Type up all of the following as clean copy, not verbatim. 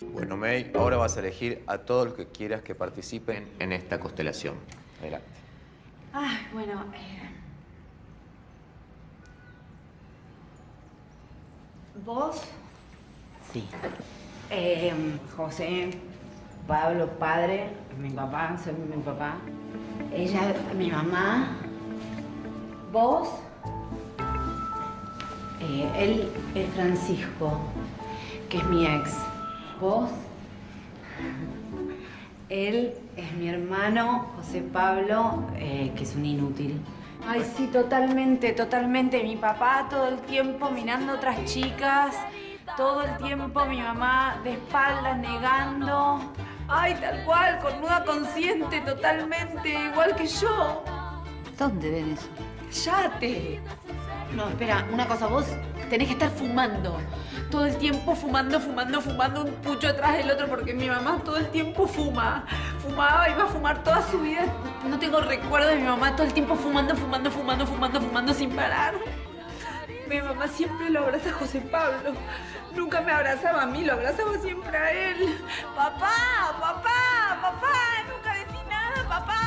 Bueno, May, ahora vas a elegir a todos los que quieras que participen en esta constelación. Adelante. Ay, bueno, ¿vos? Sí. José, Pablo, padre, mi papá, soy mi papá. Ella, mi mamá. ¿Vos? Él es Francisco, que es mi ex. ¿Vos? Él es mi hermano, José Pablo, que es un inútil. Ay, sí, totalmente, totalmente. Mi papá todo el tiempo mirando a otras chicas, todo el tiempo mi mamá de espaldas negando. Ay, tal cual, con nuda consciente, totalmente, igual que yo. ¿Dónde ven eso? ¡Cállate! No, espera, una cosa, vos tenés que estar fumando. Todo el tiempo fumando, un pucho atrás del otro, porque mi mamá todo el tiempo fuma. Fumaba y va a fumar toda su vida. No tengo recuerdo de mi mamá todo el tiempo fumando sin parar. Mi mamá siempre lo abraza a José Pablo. Nunca me abrazaba a mí, lo abrazaba siempre a él. ¡Papá! ¡Papá! ¡Papá! ¡Nunca decís nada, papá!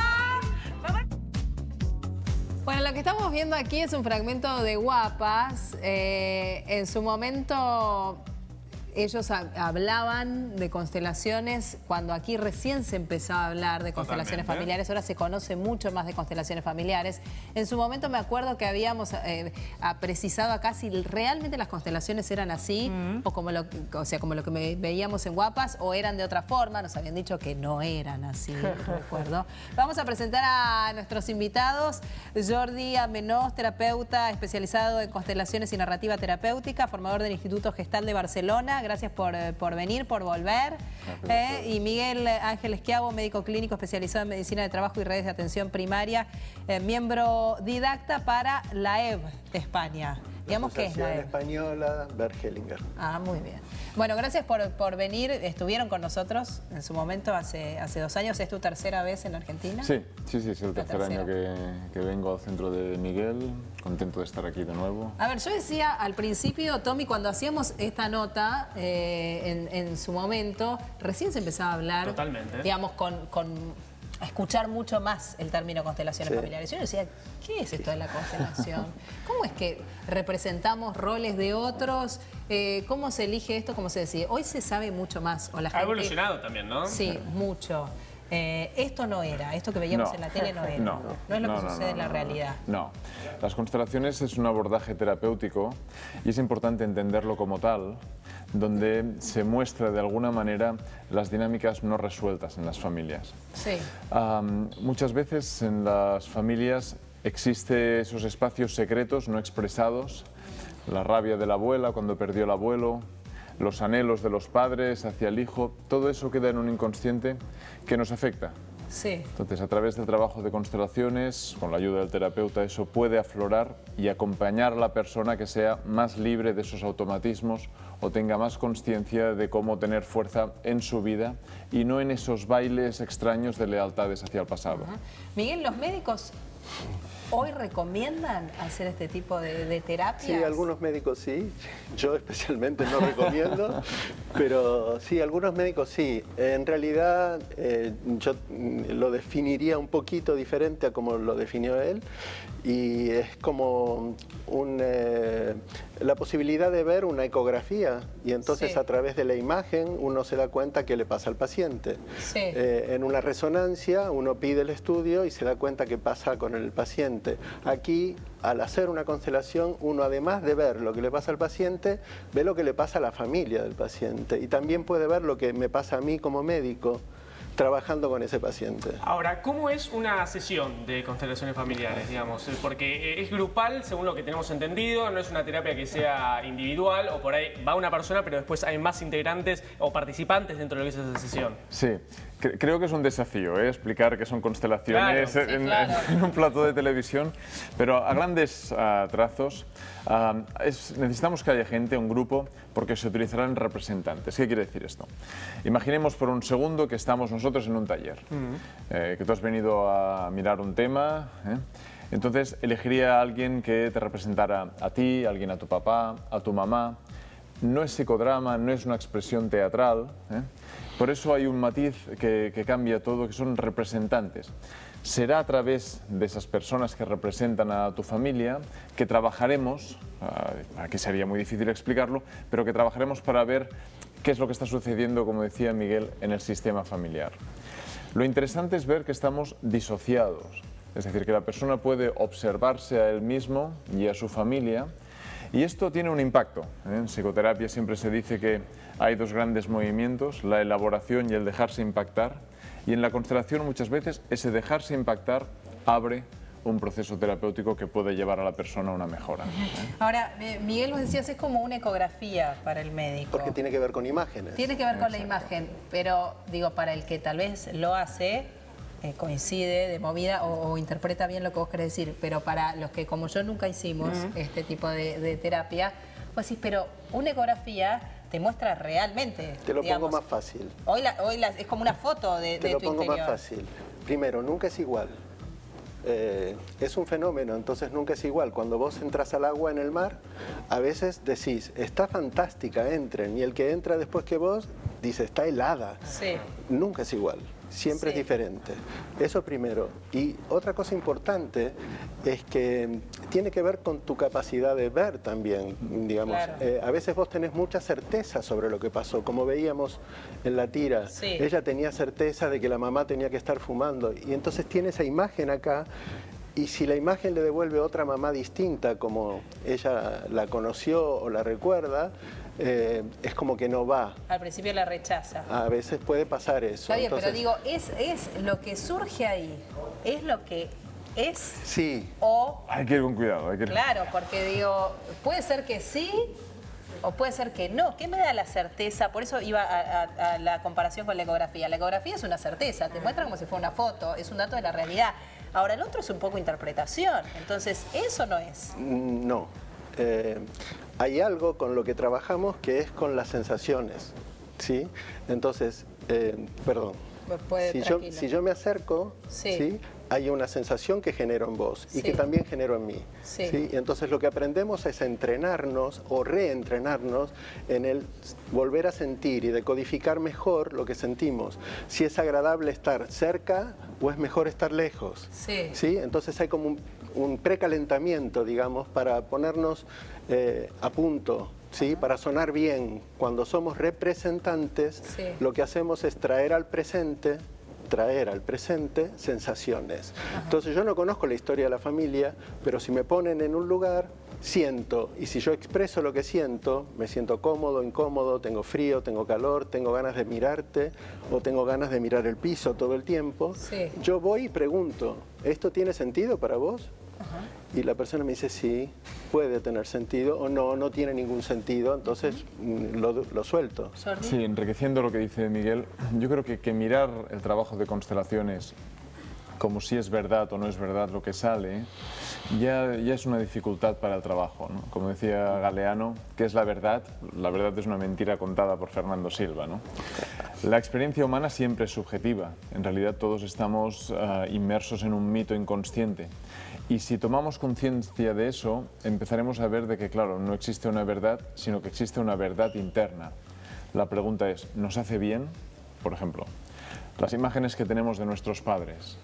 Bueno, lo que estamos viendo aquí es un fragmento de Guapas. En su momento ellos hablaban de constelaciones cuando aquí recién se empezaba a hablar de constelaciones familiares. Ahora se conoce mucho más de constelaciones familiares. En su momento me acuerdo que habíamos precisado acá si realmente las constelaciones eran así o como lo que veíamos en Guapas, o eran de otra forma. Nos habían dicho que no eran así, recuerdo. Vamos a presentar a nuestros invitados. Jordi Amenós, terapeuta especializado en constelaciones y narrativa terapéutica, formador del Instituto Gestal de Barcelona. Gracias por venir, por volver. Y Miguel Ángel Esquiavo, médico clínico especializado en medicina de trabajo y redes de atención primaria, miembro didacta para la EB de España. Digamos que es la EB. Española Bert Hellinger. Ah, muy bien. Bueno, gracias por venir. Estuvieron con nosotros en su momento hace 2 años. ¿Es tu tercera vez en Argentina? Sí, es el tercer año que vengo al centro de Miguel. Contento de estar aquí de nuevo. A ver, yo decía al principio, Tommy, cuando hacíamos esta nota en su momento, recién se empezaba a hablar. Totalmente. Digamos, a escuchar mucho más el término constelaciones familiares. Yo decía, ¿qué es esto de la constelación? ¿Cómo es que representamos roles de otros? ¿Cómo se elige esto? ¿Cómo se decide? Hoy se sabe mucho más. O la gente... Ha evolucionado también, ¿no? Sí, mucho. Esto no era, esto que veíamos en la tele no era. No es lo que sucede en la realidad. No. Las constelaciones es un abordaje terapéutico y es importante entenderlo como tal, donde se muestra de alguna manera las dinámicas no resueltas en las familias. Sí. Muchas veces en las familias existen esos espacios secretos no expresados, la rabia de la abuela cuando perdió el abuelo, los anhelos de los padres hacia el hijo, todo eso queda en un inconsciente que nos afecta. Sí. Entonces, a través del trabajo de constelaciones, con la ayuda del terapeuta, eso puede aflorar y acompañar a la persona que sea más libre de esos automatismos o tenga más conciencia de cómo tener fuerza en su vida y no en esos bailes extraños de lealtades hacia el pasado. Miguel, ¿los médicos hoy recomiendan hacer este tipo de terapias? Sí, algunos médicos sí. Yo especialmente no recomiendo, pero sí, algunos médicos sí. En realidad yo lo definiría un poquito diferente a como lo definió él, y es como la posibilidad de ver una ecografía y entonces a través de la imagen uno se da cuenta qué le pasa al paciente. Sí. En una resonancia uno pide el estudio y se da cuenta qué pasa con el paciente. Aquí, al hacer una constelación, uno además de ver lo que le pasa al paciente, ve lo que le pasa a la familia del paciente y también puede ver lo que me pasa a mí como médico trabajando con ese paciente. Ahora, ¿cómo es una sesión de constelaciones familiares, digamos? Porque es grupal, según lo que tenemos entendido, no es una terapia que sea individual, o por ahí va una persona, pero después hay más integrantes o participantes dentro de lo que es esa sesión. Sí, creo que es un desafío, explicar qué son constelaciones en un plató de televisión, pero a grandes trazos necesitamos que haya gente, un grupo, porque se utilizarán representantes. ¿Qué quiere decir esto? Imaginemos por un segundo que estamos nosotros en un taller, que tú has venido a mirar un tema, entonces elegiría a alguien que te representara a ti, a alguien a tu papá, a tu mamá, no es psicodrama, no es una expresión teatral, ¿eh? Por eso hay un matiz que cambia todo, que son representantes. Será a través de esas personas que representan a tu familia que trabajaremos, aquí sería muy difícil explicarlo, pero que trabajaremos para ver qué es lo que está sucediendo, como decía Miguel, en el sistema familiar. Lo interesante es ver que estamos disociados, es decir, que la persona puede observarse a él mismo y a su familia, y esto tiene un impacto. En psicoterapia siempre se dice que hay dos grandes movimientos, la elaboración y el dejarse impactar, y en la constelación muchas veces ese dejarse impactar abre un proceso terapéutico que puede llevar a la persona a una mejora. Ahora, Miguel, vos decías, es como una ecografía para el médico. Porque tiene que ver con imágenes. Tiene que ver con la imagen, pero digo, para el que tal vez lo hace, coincide de movida o interpreta bien lo que vos querés decir, pero para los que como yo nunca hicimos este tipo de terapia, vos decís, pero una ecografía te muestra realmente. Te lo pongo más fácil. Hoy es como una foto de tu interior. Te lo pongo más fácil. Primero, nunca es igual. Es un fenómeno, entonces nunca es igual. Cuando vos entras al agua en el mar, a veces decís, está fantástica, entren. Y el que entra después que vos, dice, está helada. Sí. Nunca es igual. Siempre es diferente. Eso primero. Y otra cosa importante es que tiene que ver con tu capacidad de ver también, digamos. Claro. A veces vos tenés mucha certeza sobre lo que pasó, como veíamos en la tira. Sí. Ella tenía certeza de que la mamá tenía que estar fumando. Y entonces tiene esa imagen acá. Y si la imagen le devuelve otra mamá distinta, como ella la conoció o la recuerda, es como que no va. Al principio la rechaza. A veces puede pasar eso. Está bien, entonces, pero digo, es lo que surge ahí, es lo que es. Sí. O... Hay que ir con cuidado. Claro, porque digo, puede ser que sí o puede ser que no. ¿Qué me da la certeza? Por eso iba a la comparación con la ecografía. La ecografía es una certeza, te muestra como si fuera una foto, es un dato de la realidad. Ahora, el otro es un poco interpretación, entonces eso no es. No. Hay algo con lo que trabajamos que es con las sensaciones, ¿sí? Entonces, perdón, si yo me acerco, ¿sí? Hay una sensación que genero en vos y que también genero en mí. ¿Sí? Entonces lo que aprendemos es a entrenarnos o reentrenarnos en el volver a sentir y decodificar mejor lo que sentimos. Si es agradable estar cerca o es mejor estar lejos. ¿Sí? Entonces hay como un precalentamiento, digamos, para ponernos a punto. ¿Sí? Para sonar bien. Cuando somos representantes, lo que hacemos es traer al presente sensaciones. Entonces yo no conozco la historia de la familia, pero si me ponen en un lugar, siento, y si yo expreso lo que siento, me siento cómodo, incómodo, tengo frío, tengo calor, tengo ganas de mirarte o tengo ganas de mirar el piso todo el tiempo, yo voy y pregunto, ¿esto tiene sentido para vos? Y la persona me dice sí, puede tener sentido, o no, no tiene ningún sentido, entonces lo suelto. Sí, enriqueciendo lo que dice Miguel, yo creo que mirar el trabajo de constelaciones como si es verdad o no es verdad lo que sale, ya es una dificultad para el trabajo, ¿no? Como decía Galeano, ¿qué es la verdad? La verdad es una mentira contada por Fernando Silva, ¿no? La experiencia humana siempre es subjetiva, en realidad todos estamos inmersos en un mito inconsciente. Y si tomamos conciencia de eso, empezaremos a ver de que, claro, no existe una verdad, sino que existe una verdad interna. La pregunta es, ¿nos hace bien? Por ejemplo, las imágenes que tenemos de nuestros padres.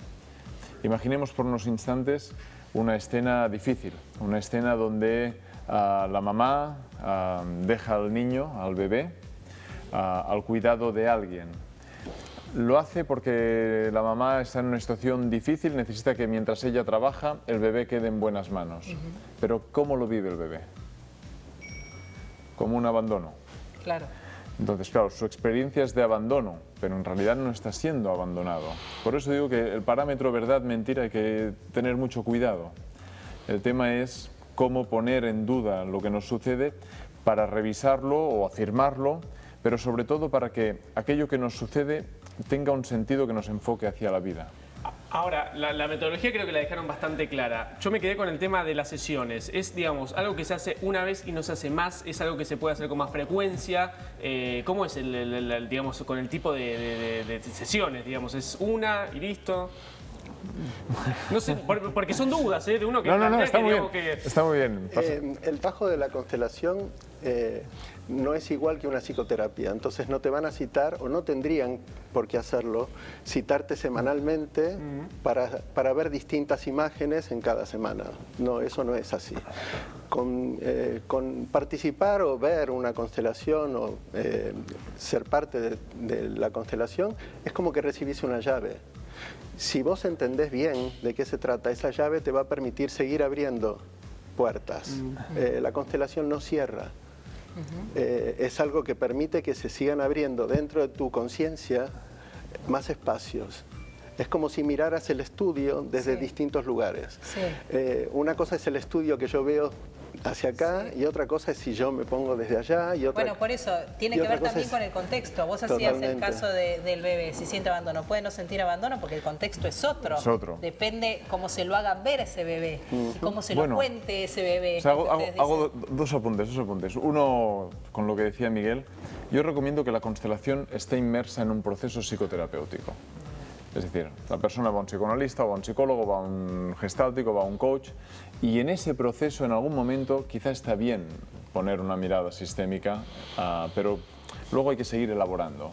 Imaginemos por unos instantes una escena difícil, una escena donde la mamá deja al niño, al bebé, al cuidado de alguien. Lo hace porque la mamá está en una situación difícil, necesita que mientras ella trabaja el bebé quede en buenas manos. Pero ¿cómo lo vive el bebé? Como un abandono. Claro. Entonces, claro, su experiencia es de abandono, pero en realidad no está siendo abandonado. Por eso digo que el parámetro verdad-mentira hay que tener mucho cuidado. El tema es cómo poner en duda lo que nos sucede para revisarlo o afirmarlo, pero sobre todo para que aquello que nos sucede tenga un sentido que nos enfoque hacia la vida. Ahora, la metodología creo que la dejaron bastante clara. Yo me quedé con el tema de las sesiones. ¿Es, digamos, algo que se hace una vez y no se hace más? ¿Es algo que se puede hacer con más frecuencia? ¿Cómo es, digamos, con el tipo de sesiones? Digamos, ¿es una y listo? No sé, porque son dudas, de uno que No, está muy bien. que... Está muy bien. El trabajo de la constelación no es igual que una psicoterapia, entonces no te van a citar, o no tendrían por qué hacerlo, citarte semanalmente para ver distintas imágenes en cada semana. No, eso no es así. Con participar o ver una constelación o ser parte de la constelación es como que recibís una llave. Si vos entendés bien de qué se trata, esa llave te va a permitir seguir abriendo puertas. La constelación no cierra. Es algo que permite que se sigan abriendo dentro de tu conciencia más espacios. Es como si miraras el estudio desde distintos lugares. Una cosa es el estudio que yo veo hacia acá y otra cosa es si yo me pongo desde allá. Y otra, bueno, por eso tiene que ver también con el contexto. Vos hacías el caso del bebé, si siente abandono. Puede no sentir abandono porque el contexto es otro. Es otro. Depende cómo se lo hagan ver ese bebé y cómo se lo cuente ese bebé. O sea, hago dos apuntes. Uno, con lo que decía Miguel, yo recomiendo que la constelación esté inmersa en un proceso psicoterapéutico. Es decir, la persona va a un psicoanalista, va a un psicólogo, va a un gestáltico, va a un coach, y en ese proceso, en algún momento, quizá está bien poner una mirada sistémica, pero luego hay que seguir elaborando.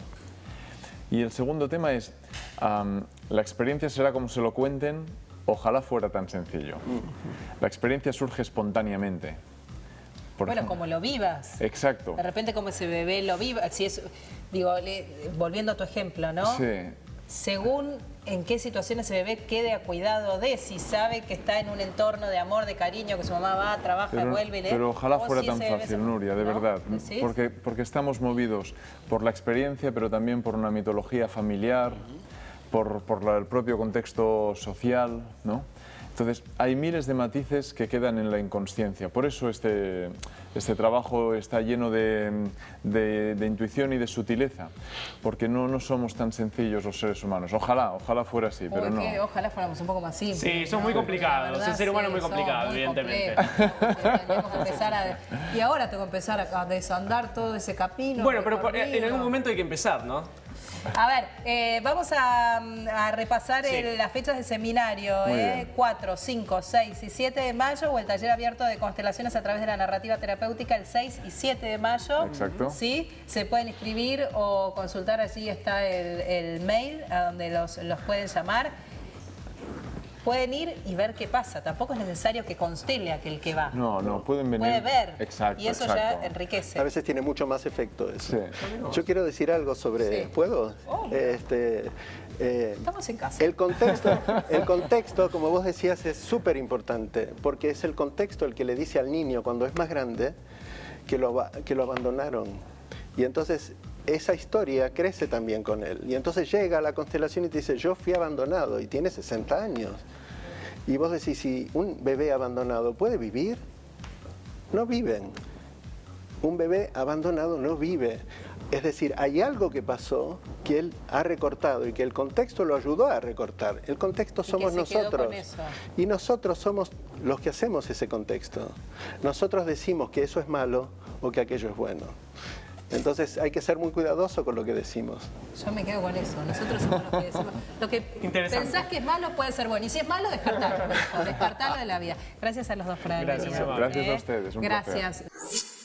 Y el segundo tema es, la experiencia será como se lo cuenten, ojalá fuera tan sencillo. La experiencia surge espontáneamente. Bueno, como lo vivas. Exacto. De repente como ese bebé lo viva, si es, digo, volviendo a tu ejemplo, ¿no? Sí. Según en qué situación ese bebé quede a cuidado de, si sabe que está en un entorno de amor, de cariño, que su mamá va, trabaja, vuelve y lee. Pero ojalá fuera si tan fácil, Nuria, de verdad. Porque estamos movidos por la experiencia, pero también por una mitología familiar, por el propio contexto social, ¿no? Entonces, hay miles de matices que quedan en la inconsciencia. Por eso este trabajo está lleno de intuición y de sutileza, porque no somos tan sencillos los seres humanos. Ojalá fuera así, pero no. Ojalá fuéramos un poco más simples. Sí, son muy complicados. El ser humano es muy complicado, evidentemente. Y ahora tengo que empezar a desandar todo ese camino. Bueno, pero en algún momento hay que empezar, ¿no? A ver, vamos a repasar las fechas del seminario. 4, 5, 6 y 7 de mayo, o el taller abierto de constelaciones a través de la narrativa terapéutica el 6 y 7 de mayo. Exacto. ¿Sí? Se pueden inscribir o consultar, allí está el mail a donde los pueden llamar. Pueden ir y ver qué pasa. Tampoco es necesario que constele aquel que va. No, pueden venir. Puede ver. Exacto, y eso ya enriquece. A veces tiene mucho más efecto eso. Sí. Yo quiero decir algo sobre... ¿Puedo? Estamos en casa. El contexto, como vos decías, es súper importante, porque es el contexto el que le dice al niño cuando es más grande que lo abandonaron. Y entonces esa historia crece también con él. Y entonces llega a la constelación y te dice, yo fui abandonado, y tiene 60 años. Y vos decís, si un bebé abandonado puede vivir, no viven. Un bebé abandonado no vive. Es decir, hay algo que pasó que él ha recortado y que el contexto lo ayudó a recortar. El contexto somos nosotros. Y nosotros somos los que hacemos ese contexto. Nosotros decimos que eso es malo o que aquello es bueno. Entonces hay que ser muy cuidadoso con lo que decimos. Yo me quedo con eso. Nosotros somos los que decimos. Lo que pensás que es malo puede ser bueno. Y si es malo, descartarlo. Descartarlo de la vida. Gracias a los dos por haber venido. Gracias a ustedes. Un placer. Gracias.